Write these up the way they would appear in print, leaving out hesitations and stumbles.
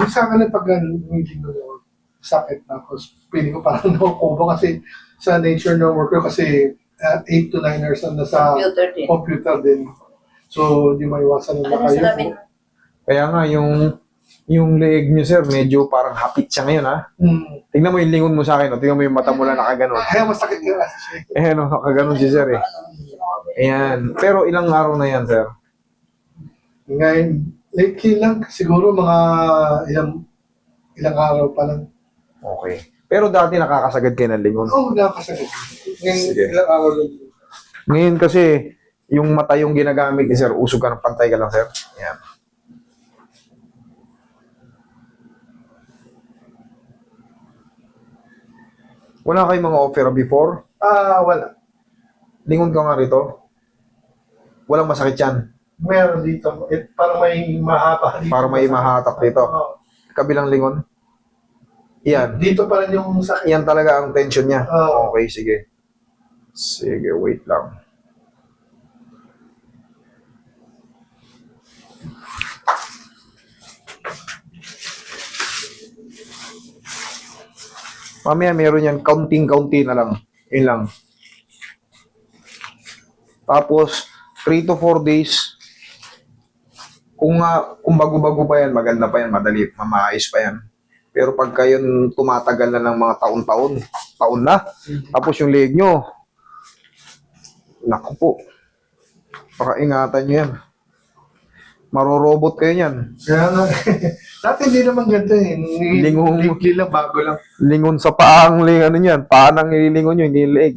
Sa akin na pag meeting ko, sakit na ako. Feeling ko parang nakukubo kasi sa nature ng work ko kasi 8 to 9 hours na nasa Computer din. computer din. So, hindi maiwasan na Ano kayo sabi? po. Kaya nga, yung leeg niyo, sir, medyo parang hapit siya ngayon, ha? Tingnan mo yung lingon mo sa akin, no? Tingnan mo yung mata mo na nakaganon. Kaya masakit yung kasi siya. Eh, no, nakaganon si sir, eh. Ayan. Pero ilang araw na yan, sir? Ngayon, lately lang, siguro mga ilang araw pa lang. Okay. Pero dati nakakasagad kayo ng lingon. Oo, nakakasakit. Ngayon, Sige. ilang araw lang. Ngayon kasi, yung mata yung ginagamit ni sir, usog ka ng pantay ka lang, sir. Ayan. Wala kayong mga opera before? Wala. Lingon ka nga rito. Walang masakit yan. Meron dito. Parang may mahaba dito. Para may mahatak dito. Oo. Kabilang lingon. Yan. Dito pa rin yung sakit. Yan talaga ang tension niya. Oo. Okay, sige. Sige, wait lang. Mamaya meron yan, counting-counting na lang. Yun lang. Tapos, 3 to 4 days, kung bago-bago pa yan, maganda pa yan, madali, mamaayos pa yan. Pero pagka yun tumatagal na ng mga taon na, tapos yung leg nyo, naku po, pakaingatan nyo yan. Marorobot kayo yan. Kaya nga. Dati hindi naman ganito eh. Lingong- Weekly lang, bago lang. Lingon sa paang ano yan, paan ang ililingon nyo, hindi yung leg.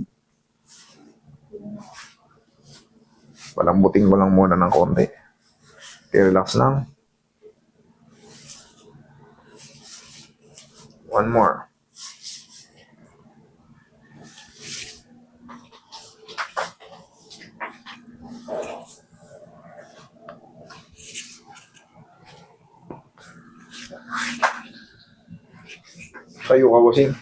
Palambutin ko lang muna ng konti. Okay, relax lang. One more. Tayo ka, bossing.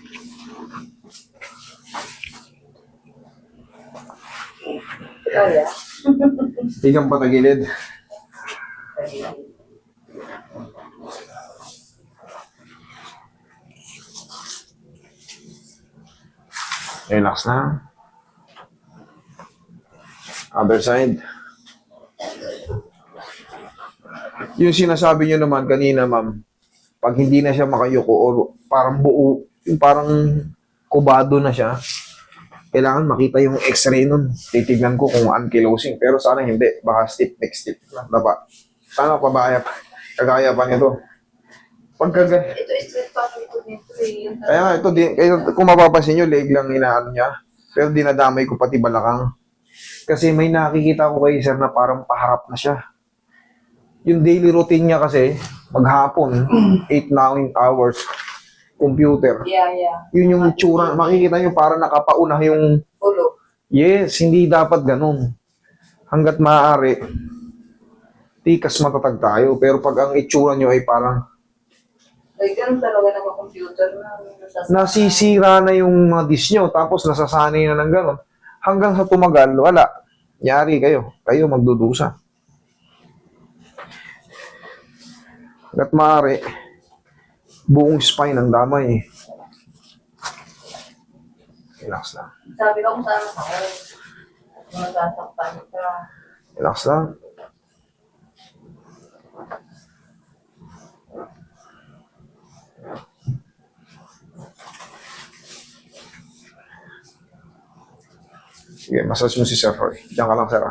Kaya. Higang patagilid. Relax na. Other side. Yung sinasabi nyo naman kanina, ma'am, pag hindi na siya makayuko or parang buo, yung parang kubado na siya, kailangan makita yung x-ray nun. Titignan ko kung ankylosing. Pero sana hindi. Baka stiff neck stiff lang. Diba? Sana kagaya pa nito. Pagkaga. Ito straight pa ito nito eh. Yung Kaya nga, kung mapapansin nyo, leg lang inaano niya. Pero dinadamay ko pati balakang. Kasi may nakikita ko kay sir na parang paharap na siya. Yung daily routine niya kasi, maghapon, 8-9 hours, computer. Yeah. Yun yung tsura. Makikita nyo parang nakapauna yung... Ulo. Yes, hindi dapat ganun. Hanggat maaari, tikas matatag tayo. Pero pag ang itsura nyo ay parang Ay, ganun talaga ng computer na nasisira na yung mga dish nyo, tapos nasasanay na ng ganun. Hanggang sa tumagal, wala. Yari kayo. Kayo magdudusa. Hanggat maaari, buong spine ang damay. Relax lang. sabi ko kung saan ako. Kung nasasaktan ka. Relax lang. Sige, massage mo si Sir Roy. Diyan ka lang, Sir.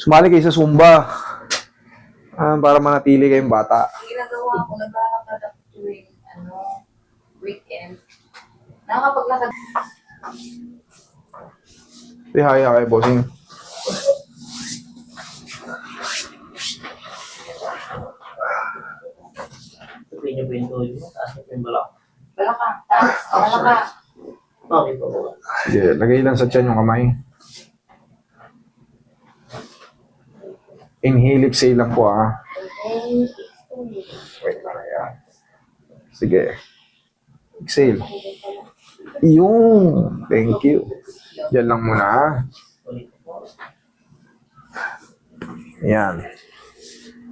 Sumali kayo sa Zumba. Para manatili kayong bata. Ang ginagawa ko, naglalakad ako tuwing weekend. Nakakapaglakad. Say hi, kay bossing. Sabihin niyo po yung tuloy mo, taas niyo po yung balak. Wala ka. Taas. Wala ka. Okay po. Sige, lagay lang sa tiyan yung kamay. Inhale, exhale lang po, Okay. Wait lang, yan. Sige. Exhale. Yung. Thank you. Yan lang muna, ha. Ulit po. Yan.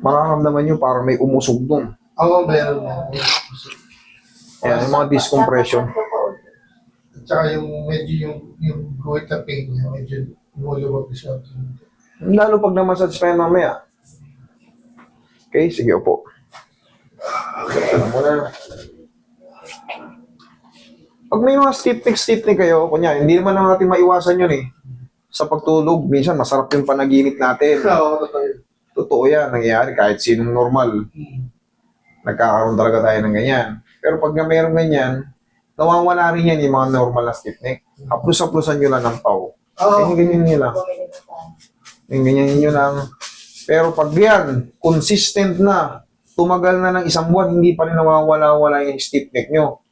mararamdaman nyo parang may umusog dun. Oo, meron na. Ayan, yung mga discompression. At saka yung medyo yung guhit na pain niya, medyo lumulubog na siya. Lalo pag namassage pa yan mamaya. Okay, sige, upo. Alam mo na. Pag may mga stiff-neck kayo, kunya, hindi naman natin maiwasan yun eh. Sa pagtulog, minsan masarap yung panaginip natin. Oo, totoo yun. Totoo yan, nangyayari kahit sinong normal. Nagkakaroon talaga tayo ng ganyan. Pero pag na mayroong ganyan, nawawala rin yan yung mga normal na stiff neck. Haplos-haplosan nyo lang ng pau. Oo. Ganyan nyo lang. Ganyan nyo lang. Pero pag yan, consistent na, tumagal na ng isang buwan, hindi pa rin nawawala-wala yung stiff neck nyo,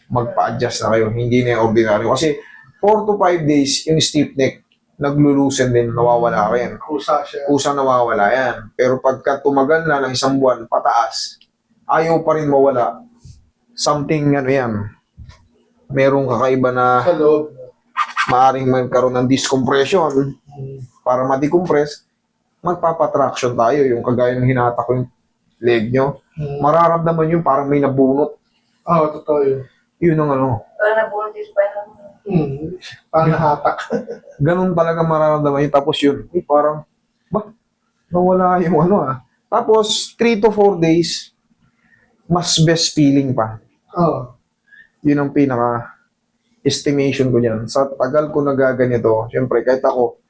magpa-adjust na kayo. Hindi na yung ordinaryo. Kasi 4 to 5 days, yung stiff neck, naglulusen din, nawawala rin. Kusa siya. Kusang nawawala yan. Pero pagka tumagal na ng isang buwan, pataas, ayaw pa rin mawala. Something, ano yan, merong kakaiba na Sa loob. maaring magkaroon ng discompression para ma-decompress, magpapatraction tayo. Yung kagaya ng hinatak ko yung leg nyo. Mararamdaman yun parang may nabunot. Oo, totoo yun. Yun ang ano. Parang nabuntis pa yun. Parang nahatak. Ganun talaga mararamdaman yun. Tapos yun, parang, nawala yung ano ah. Tapos, 3 to 4 days, mas best feeling pa. Oo. Yun ang pinaka-estimation ko dyan. Sa tagal ko nagaganito, syempre, kahit ako,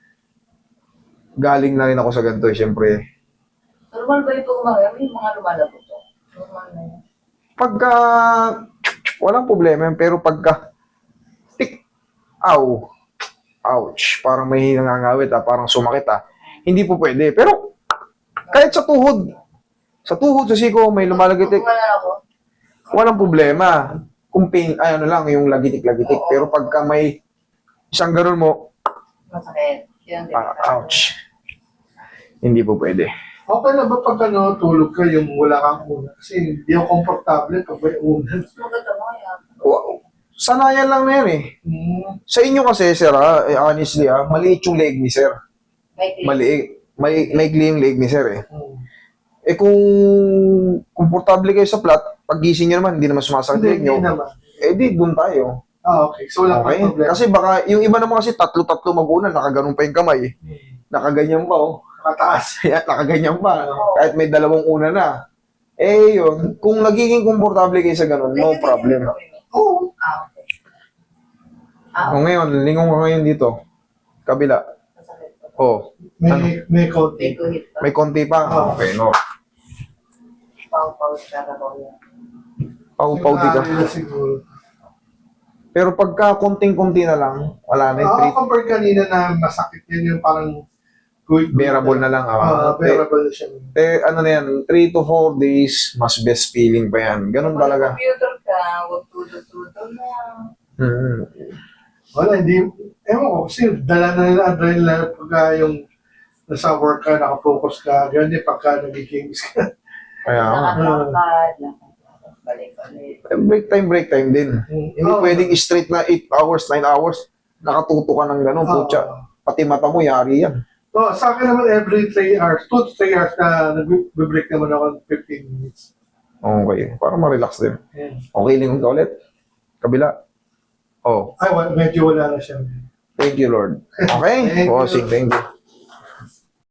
galing na rin ako sa ganito, syempre. Normal ba ito umaga? May mga lumalabot to. Normal na yun. Pagka, walang problema, pero pagka, ouch, parang may nangangawit parang sumakit hindi po pwede. Pero, kahit sa tuhod, sa siko, may lumalagitik, Tumalan ako. walang problema. Kung pain, ay ano lang, yung lagitik-lagitik. Pero pagka may isang ganun mo, Masakit. Yun, ouch. Hindi po pwede. Okay na ba pag tulog ka yung wala kang una? Kasi hindi ako komportable pag may una. Maganda mo yan. Wow. Sanayan lang na yan eh. Sa inyo kasi, sir, honestly, maliit yung leg ni sir. May clip. Maliit. May yung leg ni sir eh. Kung komportable kayo sa flat, pag gising nyo naman, hindi naman sumasakit leg nyo, Hindi naman. di doon tayo. Okay. So wala Okay? kang problema. Kasi baka, yung iba naman kasi tatlo mag-una, nakaganon pa yung kamay. Nakaganyan pa oh. Nakataas. Kaya nakaganyan pa. Kahit may dalawang una na. Yun. Kung nagiging komportable kayo sa ganun, no problem. Oo. Okay. O ngayon, lingon ka ngayon dito. Kabila. Masakit pa. Oh, May konti. May guhit pa. may konti pa. Okay, no. Pau-pau siya na ko yan. Pau-pau dito. Siguro. Pero pagka konting-konti na lang, wala na yung Oo, treat. compare kanina na masakit yun yung parang good. Bearable na lang. Bearable na siya. Ano na yan, 3 to 4 days, mas best feeling pa yan. Ganun Pag talaga. computer ka, huwag tudo-tudo na. Wala, hindi. Ewan ko, kasi dala na nila adrenaline pagka yung nasa work ka, nakafocus ka, ganyan din pagka nag-games ka. Kaya nga. Lakad, balik-balik. Break time din. Hindi pwedeng straight na 8 hours, 9 hours, nakatuto ka ng ganun, putya. Pati mata mo, yari yan. So, sa akin naman every 3 hours, 2 to 3 hours na nag-break naman ako ng 15 minutes. Okay, para ma-relax din. Yeah. Okay, lingon ka ulit. Kabila. Oh, Ay, medyo wala na siya. thank you, Lord. Okay? Thank you. Bossing, thank you.